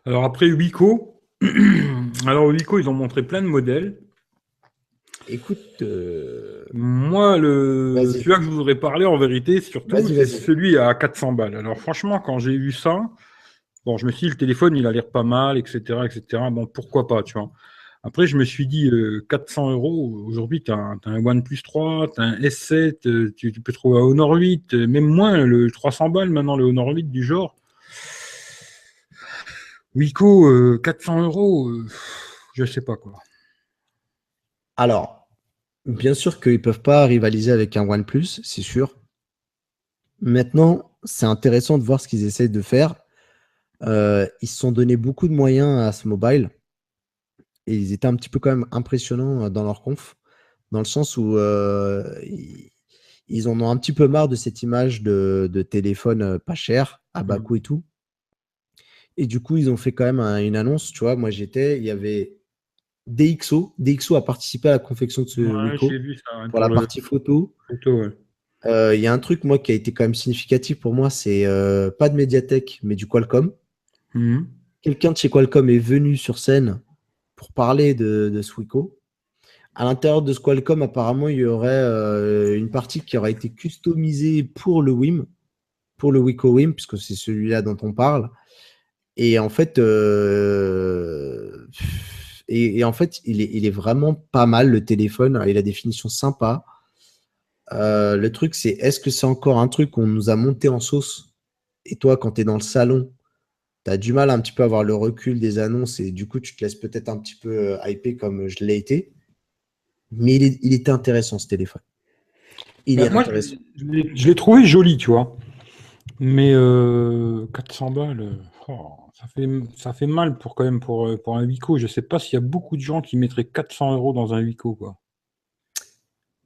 Alors après Wiko, alors Wiko, ils ont montré plein de modèles. Écoute, Moi, vas-y, celui-là que je voudrais parler en vérité, surtout, vas-y, c'est vas-y. celui à 400 balles. Alors franchement, quand j'ai vu ça, bon, je me suis dit, le téléphone, il a l'air pas mal, etc., etc. Bon, pourquoi pas, tu vois. Après, je me suis dit, 400 euros, aujourd'hui, t'as un OnePlus 3, t'as un S7, tu peux trouver un Honor 8, même moins, le 300 balles maintenant, le Honor 8 du genre. Wiko, 400 euros, je sais pas quoi. Alors, bien sûr qu'ils peuvent pas rivaliser avec un OnePlus, c'est sûr. Maintenant, c'est intéressant de voir ce qu'ils essayent de faire. Ils se sont donné beaucoup de moyens à ce mobile et ils étaient un petit peu quand même impressionnants dans leur conf, dans le sens où ils en ont un petit peu marre de cette image de téléphone pas cher, à bas Hmm. coût et tout. Et du coup, ils ont fait quand même une annonce, tu vois. Moi, il y avait DxO. DxO a participé à la confection de ce Ouais, j'ai Wiko vu ça, ouais, pour pour la le partie photo. photo, ouais. Il y a un truc, moi, qui a été quand même significatif pour moi, c'est pas de Mediatek, mais du Qualcomm. Mhm. Quelqu'un de chez Qualcomm est venu sur scène pour parler de ce Wiko. À l'intérieur de ce Qualcomm, apparemment, il y aurait une partie qui aurait été customisée pour le WIM, pour le Wiko WIM, puisque c'est celui-là dont on parle. Et en fait, en fait, il est vraiment pas mal le téléphone. Il a des finitions sympas. Le truc, c'est est-ce que c'est encore un truc qu'on nous a monté en sauce? Et toi, quand tu es dans le salon, tu as du mal un petit peu à avoir le recul des annonces et du coup, tu te laisses peut-être un petit peu hyper comme je l'ai été. Mais il était intéressant ce téléphone. Il est Ben, moi, intéressant. je l'ai trouvé joli, tu vois. Mais 400 balles, ça fait mal pour quand même pour un Wiko. Je sais pas s'il y a beaucoup de gens qui mettraient 400 euros dans un Wiko, quoi.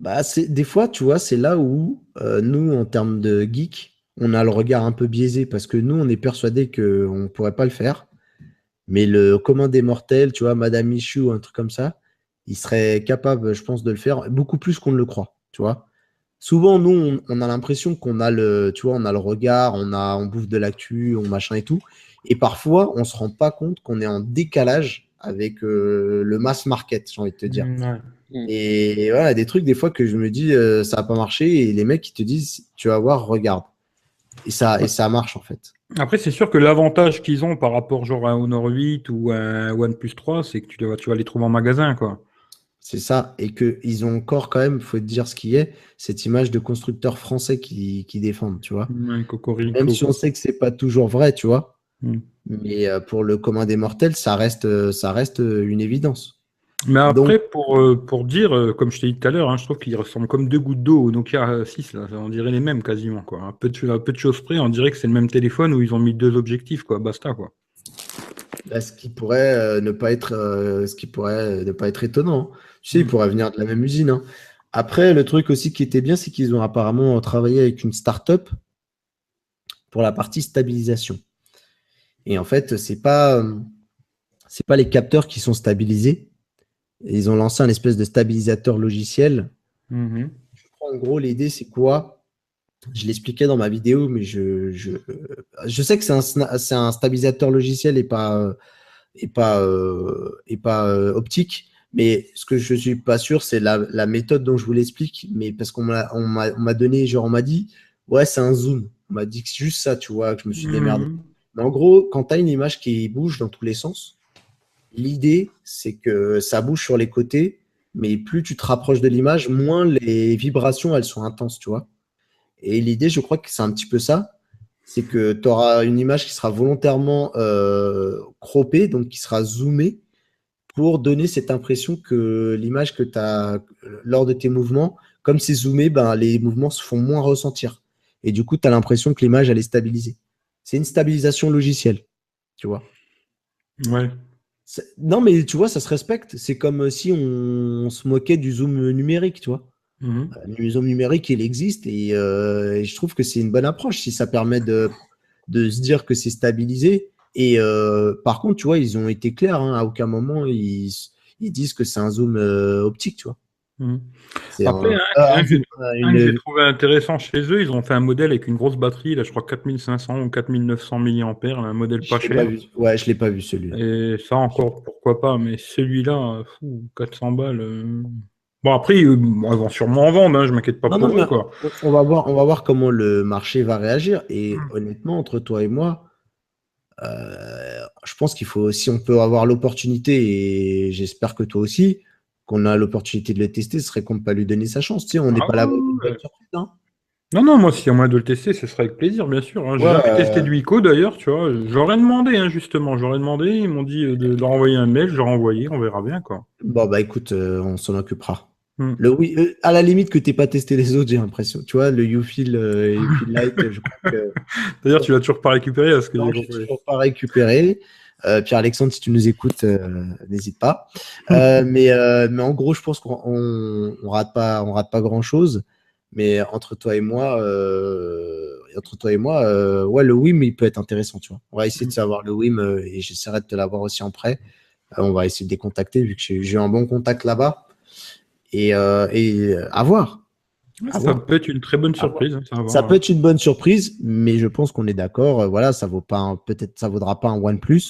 Bah, des fois, tu vois, c'est là où nous, en termes de geek, on a le regard un peu biaisé parce que nous, on est persuadé qu'on ne pourrait pas le faire. Mais le commun des mortels, tu vois, Madame Michou, un truc comme ça, il serait capable, je pense, de le faire beaucoup plus qu'on ne le croit, tu vois. Souvent, nous, on a l'impression qu'on a le, tu vois, on a le regard, on bouffe de l'actu, on machin et tout. Et parfois, on se rend pas compte qu'on est en décalage avec le mass market, j'ai envie de te dire. Ouais. Et voilà, des trucs, des fois, que je me dis, ça va pas marcher. Et les mecs, ils te disent, tu vas voir, regarde. Et ça marche, en fait. Après, c'est sûr que l'avantage qu'ils ont par rapport genre à un Honor 8 ou à un OnePlus 3, c'est que tu vas les trouver en magasin, quoi. C'est ça. Et qu'ils ont encore, quand même, faut te dire ce qui est, cette image de constructeurs français qui défendent, tu vois. Ouais, Même Cocorico, si on quoi. sait que c'est pas toujours vrai, tu vois. Mm. Mais pour le commun des mortels, ça reste une évidence. Mais Donc, après, pour dire, comme je t'ai dit tout à l'heure, hein, je trouve qu'ils ressemblent comme deux gouttes d'eau au Nokia 6, là. On dirait les mêmes quasiment, quoi. Un peu de choses près, on dirait que c'est le même téléphone où ils ont mis deux objectifs, quoi. Basta, quoi. là, ce qui pourrait ne pas être étonnant, hein. Tu sais, il Mm. pourrait venir de la même usine, hein. Après, le truc aussi qui était bien, c'est qu'ils ont apparemment travaillé avec une start-up pour la partie stabilisation. Et en fait, c'est pas les capteurs qui sont stabilisés. Ils ont lancé un espèce de stabilisateur logiciel. Mhm. En gros, l'idée, c'est quoi? Je l'expliquais dans ma vidéo, mais je sais que c'est un stabilisateur logiciel et pas optique. Mais ce que je suis pas sûr, c'est la méthode dont je vous l'explique. Mais parce qu'on m'a donné, genre, on m'a dit, ouais, c'est un zoom. On m'a dit que c'est juste ça, tu vois, que je me suis démerdé. Mhm. Mais en gros, quand tu as une image qui bouge dans tous les sens, l'idée, c'est que ça bouge sur les côtés, mais plus tu te rapproches de l'image, moins les vibrations, elles sont intenses, tu vois. Et l'idée, je crois que c'est un petit peu ça. C'est que tu auras une image qui sera volontairement croppée, donc qui sera zoomée, pour donner cette impression que l'image que tu as lors de tes mouvements, comme c'est zoomé, ben, les mouvements se font moins ressentir. Et du coup, tu as l'impression que l'image, elle est stabilisée. C'est une stabilisation logicielle, tu vois. Ouais. Non, mais tu vois, ça se respecte. C'est comme si on se moquait du zoom numérique, tu vois. Mhm. Le zoom numérique, il existe et je trouve que c'est une bonne approche si ça permet de se dire que c'est stabilisé. Et par contre, tu vois, ils ont été clairs, hein, à aucun moment ils disent que c'est un zoom optique, tu vois. Mhm. C'est Après, un que j'ai une... trouvé intéressant chez eux, ils ont fait un modèle avec une grosse batterie, là, je crois 4500 ou 4900 milliampères, un modèle pas Je l'ai pas cher. vu. Ouais, je l'ai pas vu celui-là. Et ça encore, pourquoi pas, mais celui-là, 400 balles. Bon, après, ils vont sûrement en vendre, hein, je m'inquiète pas Non, non, pour mais eux, quoi. on va voir comment le marché va réagir. Et honnêtement, entre toi et moi, je pense qu'il faut, si on peut avoir l'opportunité, et j'espère que toi aussi, qu'on a l'opportunité de le tester, ce serait qu'on ne pas lui donner sa chance. Tu sais, on n'est Ah pas là ouais, d'une ouais, bonne ouais. surprise. Hein. Non, non, moi, s'il y a moyen de le tester, ce serait avec plaisir, bien sûr, hein. J'ai Ouais, jamais testé de Wico, d'ailleurs, tu vois. J'aurais demandé, hein, justement. J'aurais demandé, ils m'ont dit de leur envoyer un mail, je leur ai envoyé, on verra bien, quoi. bon, bah écoute, on s'en occupera. Hmm. Oui, à la limite que tu n'aies pas testé les autres, j'ai l'impression. Tu vois, le YouFeel et YouFeel Lite, je crois que D'ailleurs, tu l'as toujours pas récupéré, à ce que non, j'ai je l'ai compris. toujours pas récupéré. Pierre-Alexandre, si tu nous écoutes, n'hésite pas. Mais en gros, je pense on rate pas grand-chose. Mais entre toi et moi, ouais, le WIM, il peut être intéressant, tu vois. On va essayer de savoir le WIM et j'essaierai de te l'avoir aussi en prêt. On va essayer de les contacter vu que j'ai eu un bon contact là-bas. Et à voir, Ouais, à ça voir, peut être une très bonne à voir. surprise, hein, ça va Ça voir. peut être une bonne surprise, mais je pense qu'on est d'accord. Voilà, ça vaut pas peut-être ça vaudra pas un OnePlus,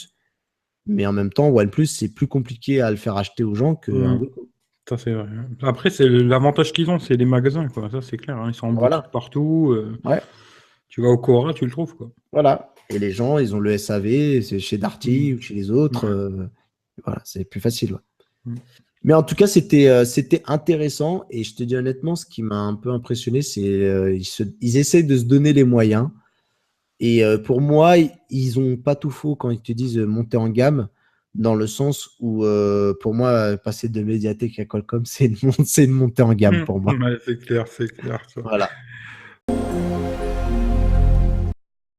mais en même temps, OnePlus, c'est plus compliqué à le faire acheter aux gens qu'un Hmm. Wiko. Ça, c'est vrai. Après, c'est l'avantage qu'ils ont, c'est les magasins, quoi. Ça, c'est clair, hein. Ils sont en boutique Voilà. partout. Ouais, Tu vas au Cora, tu le trouves, quoi. voilà. Et les gens, ils ont le SAV, c'est chez Darty Hmm. ou chez les autres. Ouais. Voilà, c'est plus facile. Ouais. Hmm. Mais en tout cas, c'était intéressant. Et je te dis honnêtement, ce qui m'a un peu impressionné, c'est ils essayent de se donner les moyens. Et pour moi, ils ont pas tout faux quand ils te disent monter en gamme, dans le sens où, pour moi, passer de Mediatek à Qualcomm, c'est une montée en gamme pour moi. Ouais, c'est clair, ça. Voilà.